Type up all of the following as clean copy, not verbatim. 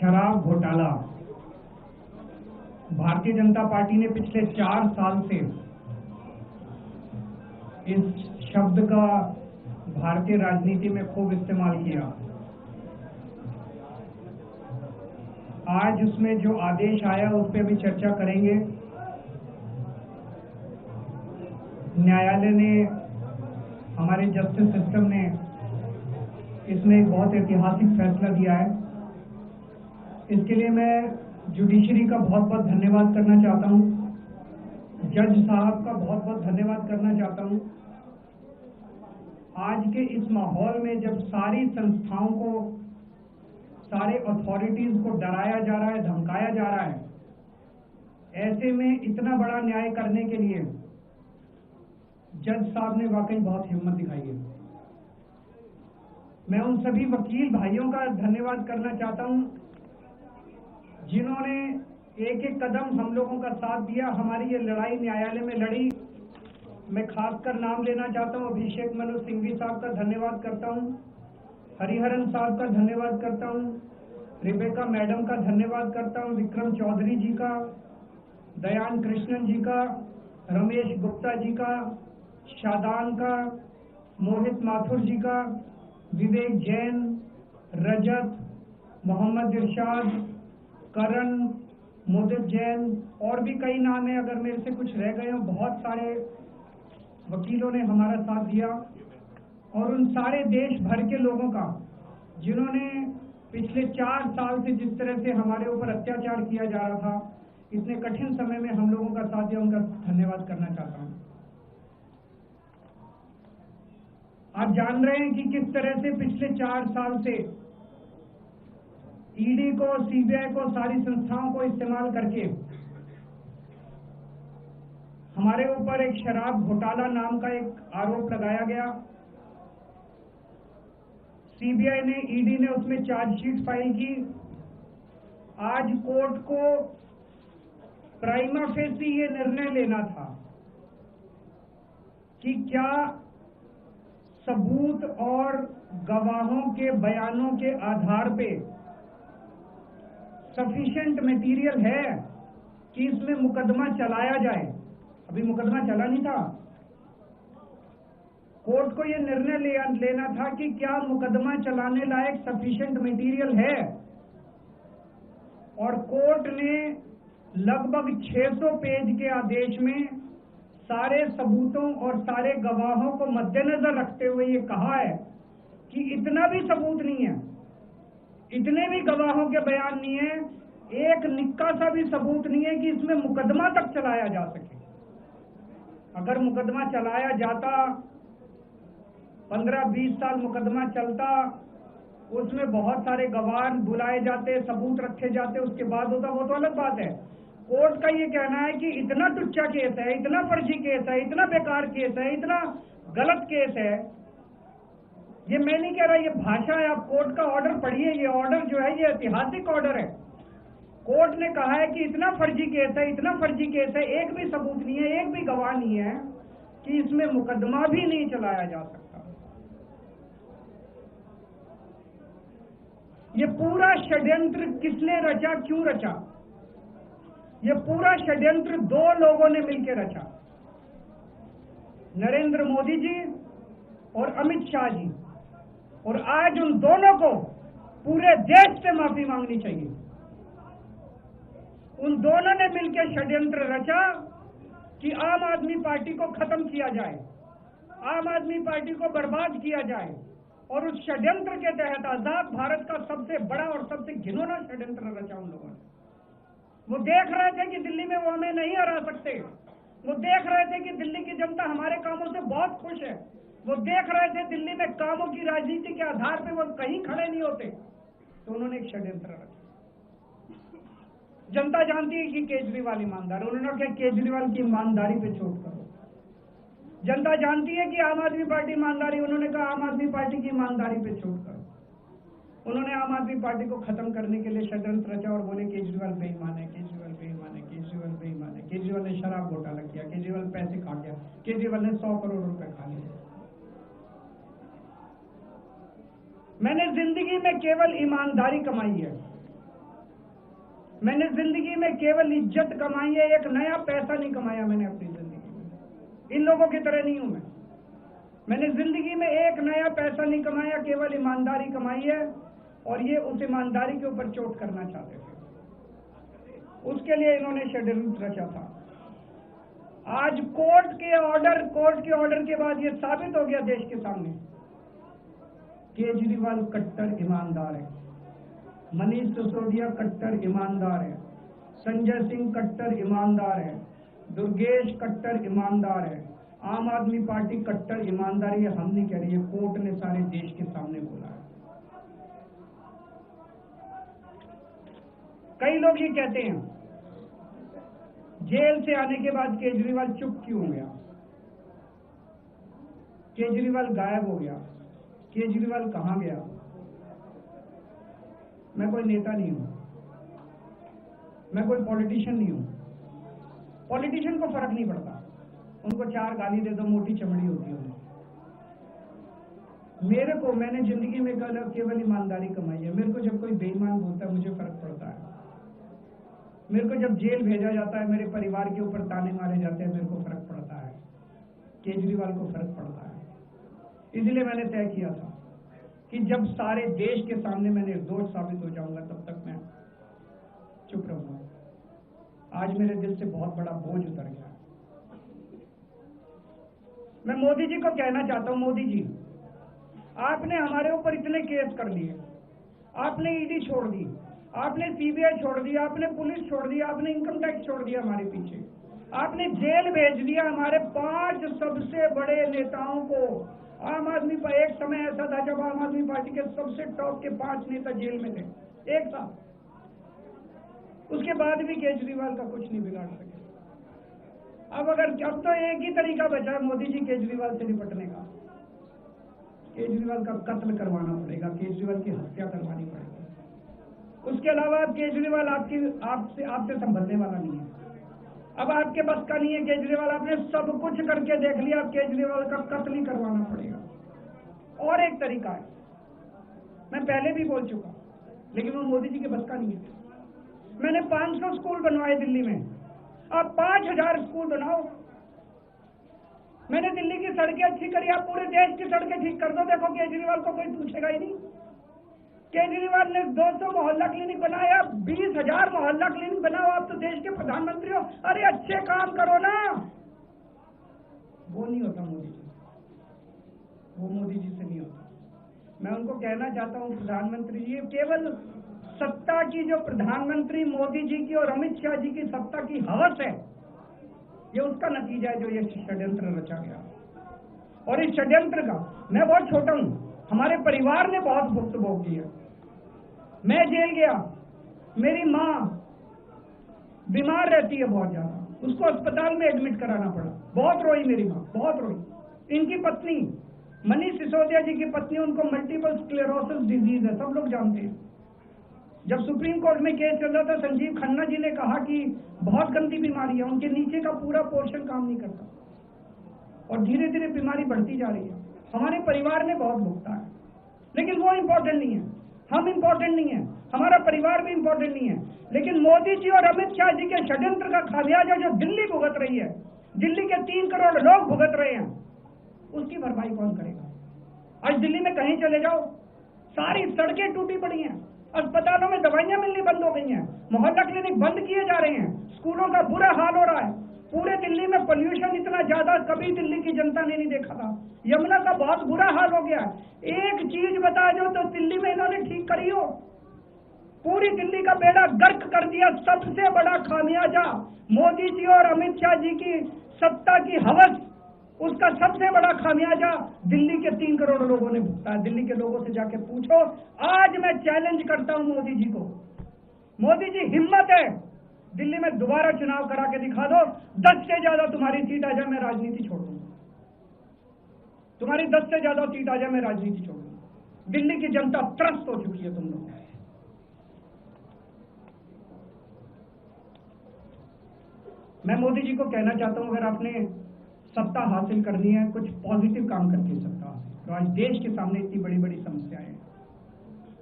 शराब घोटाला। भारतीय जनता पार्टी ने पिछले 4 साल से इस शब्द का भारतीय राजनीति में खूब इस्तेमाल किया। आज उसमें जो आदेश आया उस पर भी चर्चा करेंगे। न्यायालय ने, हमारे जस्टिस सिस्टम ने इसमें एक बहुत ऐतिहासिक फैसला दिया है। इसके लिए मैं जुडिशरी का बहुत बहुत धन्यवाद करना चाहता हूं, जज साहब का बहुत बहुत धन्यवाद करना चाहता हूं। आज के इस माहौल में जब सारी संस्थाओं को, सारे अथॉरिटीज को डराया जा रहा है, धमकाया जा रहा है, ऐसे में इतना बड़ा न्याय करने के लिए जज साहब ने वाकई बहुत हिम्मत दिखाई है। मैं उन सभी वकील भाइयों का धन्यवाद करना चाहता हूं जिन्होंने एक एक कदम हम लोगों का साथ दिया, हमारी ये लड़ाई न्यायालय में लड़ी। मैं खासकर नाम लेना चाहता हूं, अभिषेक मनु सिंघवी साहब का धन्यवाद करता हूं, हरिहरन साहब का धन्यवाद करता हूं, रिबेका मैडम का धन्यवाद करता हूं, विक्रम चौधरी जी का, दयान कृष्णन जी का, रमेश गुप्ता जी का, शादान का, मोहित माथुर जी का, विवेक जैन, रजत, मोहम्मद इरशाद, करण, मोदित जैन, और भी कई नाम है, अगर मेरे से कुछ रह गए हो। बहुत सारे वकीलों ने हमारा साथ दिया और उन सारे देश भर के लोगों का जिन्होंने पिछले 4 साल से जिस तरह से हमारे ऊपर अत्याचार किया जा रहा था, इतने कठिन समय में हम लोगों का साथ दिया, उनका धन्यवाद करना चाहता हूं। आप जान रहे हैं कि किस तरह से पिछले 4 साल से ईडी को, सीबीआई को, सारी संस्थाओं को इस्तेमाल करके हमारे ऊपर एक शराब घोटाला नाम का एक आरोप लगाया गया। सीबीआई ने, ईडी ने उसमें चार्जशीट फाइल की। आज कोर्ट को प्राइमा फेसी ये निर्णय लेना था कि क्या सबूत और गवाहों के बयानों के आधार पे सफिशिएंट मटेरियल है कि इसमें मुकदमा चलाया जाए। अभी मुकदमा चला नहीं था। कोर्ट को यह निर्णय लेना था कि क्या मुकदमा चलाने लायक सफिशिएंट मटेरियल है, और कोर्ट ने लगभग 600 पेज के आदेश में सारे सबूतों और सारे गवाहों को मद्देनजर रखते हुए ये कहा है कि इतना भी सबूत नहीं है, इतने भी गवाहों के बयान नहीं है, एक निक्का सा भी सबूत नहीं है कि इसमें मुकदमा तक चलाया जा सके। अगर मुकदमा चलाया जाता, 15-20 साल मुकदमा चलता, उसमें बहुत सारे गवाह बुलाए जाते, सबूत रखे जाते, उसके बाद होता, वो तो अलग बात है। कोर्ट का ये कहना है कि इतना टुच्चा केस है, इतना फर्जी केस है, इतना बेकार केस है, इतना गलत केस है। ये मैं नहीं कह रहा, ये भाषा है। आप कोर्ट का ऑर्डर पढ़िए। ये ऑर्डर जो है ये ऐतिहासिक ऑर्डर है। कोर्ट ने कहा है कि इतना फर्जी केस है, इतना फर्जी केस है, एक भी सबूत नहीं है, एक भी गवाह नहीं है कि इसमें मुकदमा भी नहीं चलाया जा सकता। ये पूरा षड्यंत्र किसने रचा, क्यों रचा? ये पूरा षड्यंत्र 2 लोगों ने मिलकर रचा, नरेंद्र मोदी जी और अमित शाह जी। और आज उन दोनों को पूरे देश से माफी मांगनी चाहिए। उन दोनों ने मिलकर षड्यंत्र रचा कि आम आदमी पार्टी को खत्म किया जाए, आम आदमी पार्टी को बर्बाद किया जाए। और उस षड्यंत्र के तहत आजाद भारत का सबसे बड़ा और सबसे घिनौना षड्यंत्र रचा उन लोगों ने। वो देख रहे थे कि दिल्ली में वो हमें नहीं हरा सकते। वो देख रहे थे कि दिल्ली की जनता हमारे कामों से बहुत खुश है। वो देख रहे थे दिल्ली में कामों की राजनीति के आधार पे वो कहीं खड़े नहीं होते। तो उन्होंने एक षड्यंत्र रचा। जनता जानती है कि केजरीवाल ईमानदार, उन्होंने कहा केजरीवाल की ईमानदारी पे चोट करो। जनता जानती है कि आम आदमी पार्टी ईमानदारी, उन्होंने कहा आम आदमी पार्टी की ईमानदारी पे चोट करो। उन्होंने आम आदमी पार्टी को खत्म करने के लिए षड्यंत्र रचा और बोले केजरीवाल बेईमान है, केजरीवाल बेईमान है, केजरीवाल बेईमान है, केजरीवाल ने शराब घोटाला किया, केजरीवाल पैसे खा गया, केजरीवाल ने 100 करोड़ रुपए खा लिए। मैंने जिंदगी में केवल ईमानदारी कमाई है। मैंने जिंदगी में केवल इज्जत कमाई है, एक नया पैसा नहीं कमाया मैंने अपनी जिंदगी में। इन लोगों की तरह नहीं हूं मैं। मैंने जिंदगी में एक नया पैसा नहीं कमाया, केवल ईमानदारी कमाई है, और ये उस ईमानदारी के ऊपर चोट करना चाहते थे। उसके लिए इन्होंने षड्यंत्र रचा था। आज कोर्ट के ऑर्डर के बाद ये साबित हो गया देश के सामने, केजरीवाल कट्टर ईमानदार है, मनीष सिसोदिया कट्टर ईमानदार है, संजय सिंह कट्टर ईमानदार है, दुर्गेश कट्टर ईमानदार है, आम आदमी पार्टी कट्टर ईमानदारी है। हम नहीं कह रही है, कोर्ट ने सारे देश के सामने बोला है। कई लोग ये कहते हैं जेल से आने के बाद केजरीवाल चुप क्यों हो गया, केजरीवाल गायब हो गया, केजरीवाल कहां गया। मैं कोई नेता नहीं हूं, मैं कोई पॉलिटिशियन नहीं हूं। पॉलिटिशियन को फर्क नहीं पड़ता, उनको 4 गाली दे दो, मोटी चमड़ी होती है उन्हें। मैंने जिंदगी में केवल ईमानदारी कमाई है। मेरे को जब कोई बेईमान बोलता है मुझे फर्क पड़ता है। मेरे को जब जेल भेजा जाता है, मेरे परिवार के ऊपर ताने मारे जाते हैं, मेरे को फर्क पड़ता है। केजरीवाल को फर्क पड़ता है। इसलिए मैंने तय किया था कि जब सारे देश के सामने मैं निर्दोष साबित हो जाऊंगा तब तक मैं चुप रहूंगा। आज मेरे दिल से बहुत बड़ा बोझ उतर गया। मैं मोदी जी को कहना चाहता हूं, मोदी जी, आपने हमारे ऊपर इतने केस कर लिए, आपने ईडी छोड़ दी, आपने सीबीआई छोड़ दिया, आपने पुलिस छोड़ दिया, आपने इनकम टैक्स छोड़ दिया हमारे पीछे, आपने जेल भेज दिया हमारे 5 सबसे बड़े नेताओं को। आम आदमी पर एक समय ऐसा था जब आम आदमी पार्टी के सबसे टॉप के 5 नेता जेल में थे एक साथ। उसके बाद भी केजरीवाल का कुछ नहीं बिगाड़ सके। अब तो एक ही तरीका बचा है मोदी जी केजरीवाल से निपटने का, केजरीवाल का कत्ल करवाना पड़ेगा, केजरीवाल की हत्या करवानी पड़ेगी। उसके अलावा केजरीवाल आपसे संभलने वाला नहीं है। अब आपके बस का नहीं है केजरीवाल, आपने सब कुछ करके देख लिया, अब केजरीवाल का कत्ल ही करवाना पड़ेगा। और एक तरीका है, मैं पहले भी बोल चुका, लेकिन वो मोदी जी के बस का नहीं है। मैंने 500 स्कूल बनवाए दिल्ली में, आप 5000 स्कूल बनाओ। मैंने दिल्ली की सड़कें अच्छी करी, आप पूरे देश की सड़कें ठीक कर दो, देखो केजरीवाल को कोई पूछेगा ही नहीं। केजरीवाल ने 200 मोहल्ला क्लिनिक बनाया, 20,000 मोहल्ला क्लिनिक बनाओ, आप तो देश के प्रधानमंत्री हो, अरे अच्छे काम करो ना। वो नहीं होता मोदी जी, वो मोदी जी से नहीं होता। मैं उनको कहना चाहता हूं, प्रधानमंत्री जी, केवल सत्ता की जो प्रधानमंत्री मोदी जी की और अमित शाह जी की सत्ता की हवस है, ये उसका नतीजा है जो ये षड्यंत्र रचा गया। और इस षड्यंत्र का मैं बहुत छोटा हूं, हमारे परिवार ने बहुत भुगत भोगी है। मैं जेल गया, मेरी माँ बीमार रहती है बहुत ज्यादा, उसको अस्पताल में एडमिट कराना पड़ा, बहुत रोई मेरी माँ, बहुत रोई। इनकी पत्नी मनीष सिसोदिया जी की पत्नी, उनको मल्टीपल स्क्लेरोसिस डिजीज है, सब लोग जानते हैं। जब सुप्रीम कोर्ट में केस चल रहा था, संजीव खन्ना जी ने कहा कि बहुत गंदी बीमारी है, उनके नीचे का पूरा पोर्शन काम नहीं करता और धीरे धीरे बीमारी बढ़ती जा रही है। हमारे परिवार ने बहुत भुगता है, लेकिन वो इम्पोर्टेंट नहीं है, हम इम्पोर्टेंट नहीं है, हमारा परिवार भी इम्पोर्टेंट नहीं है। लेकिन मोदी जी और अमित शाह जी के षड्यंत्र का खामियाजा जो दिल्ली भुगत रही है, दिल्ली के 3 करोड़ लोग भुगत रहे हैं, उसकी भरपाई कौन करेगा। आज दिल्ली में कहीं चले जाओ, सारी सड़कें टूटी पड़ी हैं, अस्पतालों में दवाइयां मिलनी बंद हो गई हैं, मोहल्ला क्लिनिक बंद किए जा रहे हैं, स्कूलों का बुरा हाल हो रहा है। पूरे दिल्ली में पोल्यूशन इतना ज्यादा कभी दिल्ली की जनता ने नहीं देखा था। यमुना का बहुत बुरा हाल हो गया। एक चीज बता दो तो दिल्ली में इन्होंने ठीक करी हो, पूरी दिल्ली का बेड़ा गर्क कर दिया। सबसे बड़ा खामियाजा मोदी जी और अमित शाह जी की सत्ता की हवस, उसका सबसे बड़ा खामियाजा दिल्ली के 3 करोड़ लोगों ने भुगता है। दिल्ली के लोगों से जाके पूछो। आज मैं चैलेंज करता हूं मोदी जी को, मोदी जी हिम्मत है दिल्ली में दोबारा चुनाव करा के दिखा दो, 10 से ज्यादा तुम्हारी सीट आ जाए, मैं राजनीति छोड़ दूंगा। तुम्हारी 10 से ज्यादा सीट आ जाए, मैं राजनीति छोड़ दूंगा। दिल्ली की जनता त्रस्त हो चुकी है तुम लोग। मैं मोदी जी को कहना चाहता हूं, अगर आपने सत्ता हासिल करनी है, कुछ पॉजिटिव काम करके सत्ता हासिल। तो आज देश के सामने इतनी बड़ी बड़ी समस्याएं हैं।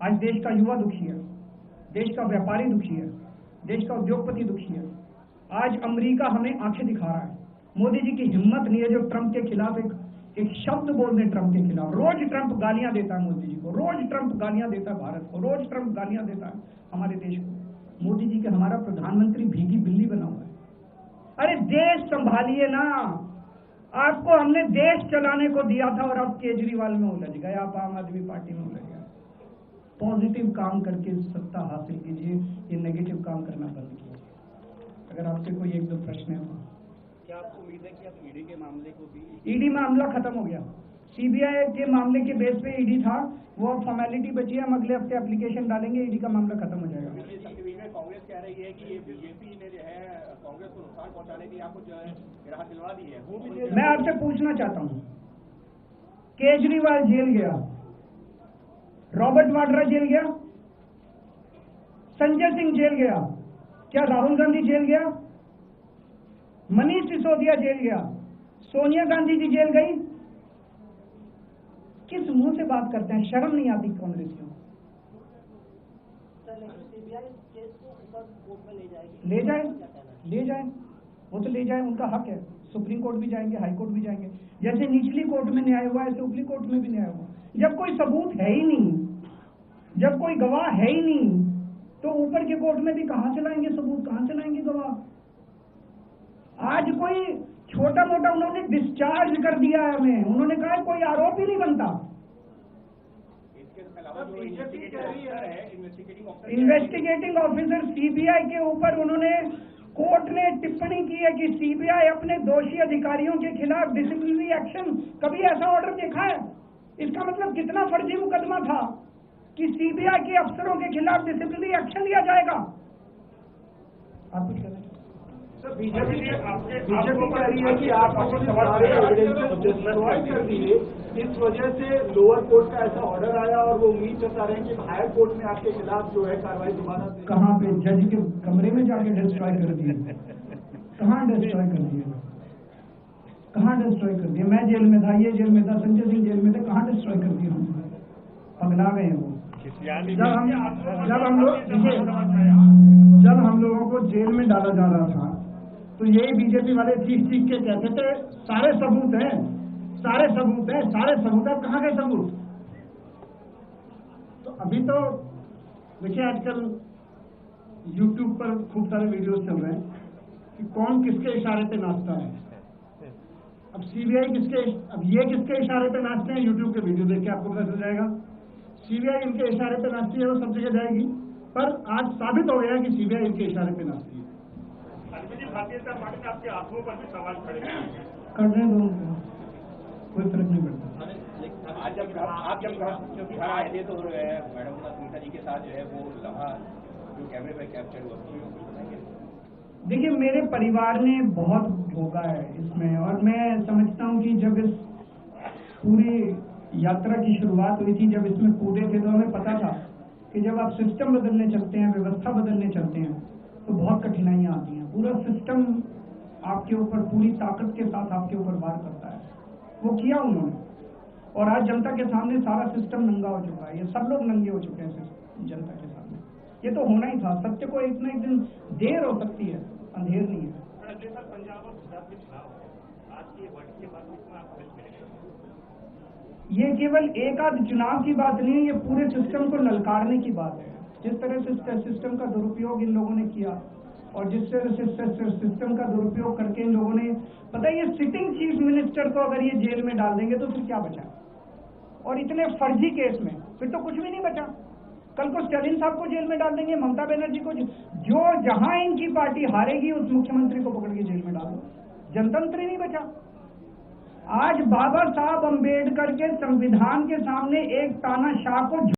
आज देश का युवा दुखी है, देश का व्यापारी दुखी है, देश का उद्योगपति दुखी है। आज अमेरिका हमें आंखें दिखा रहा है। मोदी जी की हिम्मत नहीं है जो ट्रंप के खिलाफ एक शब्द बोल दें ट्रंप के खिलाफ। रोज ट्रंप गालियां देता है मोदी जी को, रोज ट्रंप गालियां देता है भारत को, रोज ट्रंप गालियां देता है हमारे देश को। मोदी जी के हमारा प्रधानमंत्री भीगी बिल्ली बना हुआ है। अरे देश संभालिए ना, आपको हमने देश चलाने को दिया था और अब केजरीवाल में उलझ गए, आप आम आदमी पार्टी में उलझ गए। पॉजिटिव काम करके सत्ता हासिल कीजिए, ये नेगेटिव काम करना बंद कीजिए। अगर आपके कोई एक दो प्रश्न है तो क्या आपको उम्मीद है कि आप ईडी के मामले को भी? ईडी मामला खत्म हो गया। सीबीआई के मामले के बेस पे ईडी था, वो फॉर्मेलिटी बची है। हम अगले हफ्ते एप्लीकेशन डालेंगे, ईडी का मामला खत्म हो जाएगा। कांग्रेस कह रही है कि ये बीजेपी ने जो है कांग्रेस को नुकसान पहुंचाने के लिए आपको जो है राहत दिलवा दी है, वो भी। मैं आपसे पूछना चाहता हूँ, केजरीवाल जेल गया, रॉबर्ट वाड्रा जेल गया, संजय सिंह जेल गया, क्या राहुल गांधी जेल गया, मनीष सिसोदिया जेल गया, सोनिया गांधी जी जेल गई? किस मुंह से बात करते हैं? शर्म नहीं आती कांग्रेसियों? ले जाए, वो तो ले जाए, उनका हक है। सुप्रीम कोर्ट भी जाएंगे, हाई कोर्ट भी जाएंगे। जैसे निचली कोर्ट में न्याय हुआ ऐसे ऊपरी कोर्ट में भी न्याय हुआ। जब कोई सबूत है ही नहीं, जब कोई गवाह है ही नहीं, तो ऊपर के कोर्ट में भी कहां से लाएंगे सबूत, कहां से लाएंगे गवाह? आज कोई छोटा मोटा उन्होंने डिस्चार्ज कर दिया है हमें, उन्होंने कहा कोई आरोप ही नहीं बनता। इन्वेस्टिगेटिंग ऑफिसर सीबीआई के ऊपर उन्होंने, कोर्ट ने टिप्पणी की है कि सीबीआई अपने दोषी अधिकारियों के खिलाफ डिसिप्लिनरी एक्शन, कभी ऐसा ऑर्डर देखा है? इसका मतलब कितना फर्जी मुकदमा था कि सीबीआई के अफसरों के खिलाफ डिसिप्लिनरी एक्शन लिया जाएगा। आप कुछ कहना? बीजेपी कह रही है कि आप सारे एविडेंसेस डिस्ट्रॉय कर दिए, इस वजह से लोअर कोर्ट का ऐसा ऑर्डर आया और वो उम्मीद जता रहे हैं कि हायर कोर्ट में आपके खिलाफ जो है कार्रवाई दोबारा। कहाँ पे? जज के कमरे में जाके डिस्ट्रॉय कर दिए? कहाँ डिस्ट्रॉय कर दिए? कहाँ डिस्ट्रॉय कर दिए? मैं जेल में था, ये जेल में था, संजय सिंह जेल में थे, कहाँ डिस्ट्रॉय कर दिया? हम पगला गए हैं वो। जब हम लोगों को जेल में डाला जा रहा था तो यही बीजेपी वाले चीख के कहते थे सारे सबूत हैं, सारे सबूत हैं, सारे सबूत हैं। कहाँ गए सबूत? तो अभी तो देखिए आजकल YouTube पर खूब सारे वीडियोस चल रहे हैं कि कौन किसके इशारे पे नाचता है। अब सीबीआई अब ये किसके इशारे पे नाचते हैं, YouTube के वीडियो देख के आपको पता चल जाएगा। सीबीआई इनके इशारे पे नाचती है, वो सब जगह जाएगी। पर आज साबित हो गया कि सीबीआई इनके इशारे पे नाचती है। भारतीय जनता पार्टी ने आपके आंखों पर भी सवाल खड़े करने दो, कोई फर्क नहीं पड़ता। आज जब आप घर आए थे तो मैडम सुनीता जी के साथ जो है वो लम्हा जो कैमरे पे कैप्चर हुआ, देखिए मेरे परिवार ने बहुत भोगा है इसमें, और मैं समझता हूँ कि जब इस पूरी यात्रा की शुरुआत हुई थी, जब इसमें कूदे थे, तो हमें पता था कि जब आप सिस्टम बदलने चलते हैं, व्यवस्था बदलने चलते हैं, तो बहुत कठिनाइयां आती हैं। पूरा सिस्टम आपके ऊपर पूरी ताकत के साथ आपके ऊपर वार करता है। वो किया उन्होंने, और आज जनता के सामने सारा सिस्टम नंगा हो चुका है। ये सब लोग नंगे हो चुके हैं जनता के सामने। ये तो होना ही था। सत्य को एक न एक दिन देर हो सकती है, अंधेर नहीं है। पंजाब और गुजरात के खिलाफ आज की वर्ड के बाद ये केवल एक आध चुनाव की बात नहीं है, ये पूरे सिस्टम को ललकारने की बात है। जिस तरह से सिस्टम का दुरुपयोग इन लोगों ने किया, और जिस तरह से सिस्टम का दुरुपयोग करके इन लोगों ने, पता है, ये सिटिंग चीफ मिनिस्टर को अगर ये जेल में डाल देंगे तो फिर क्या बचा? और इतने फर्जी केस में फिर तो कुछ भी नहीं बचा। कल को स्टालिन साहब को जेल में डाल देंगे, ममता बनर्जी को, जो जहां इनकी पार्टी हारेगी उस मुख्यमंत्री को पकड़ के जेल में डाल दो। जनतंत्र ही नहीं बचा। आज बाबा साहब अंबेडकर के संविधान के सामने एक तानाशाह को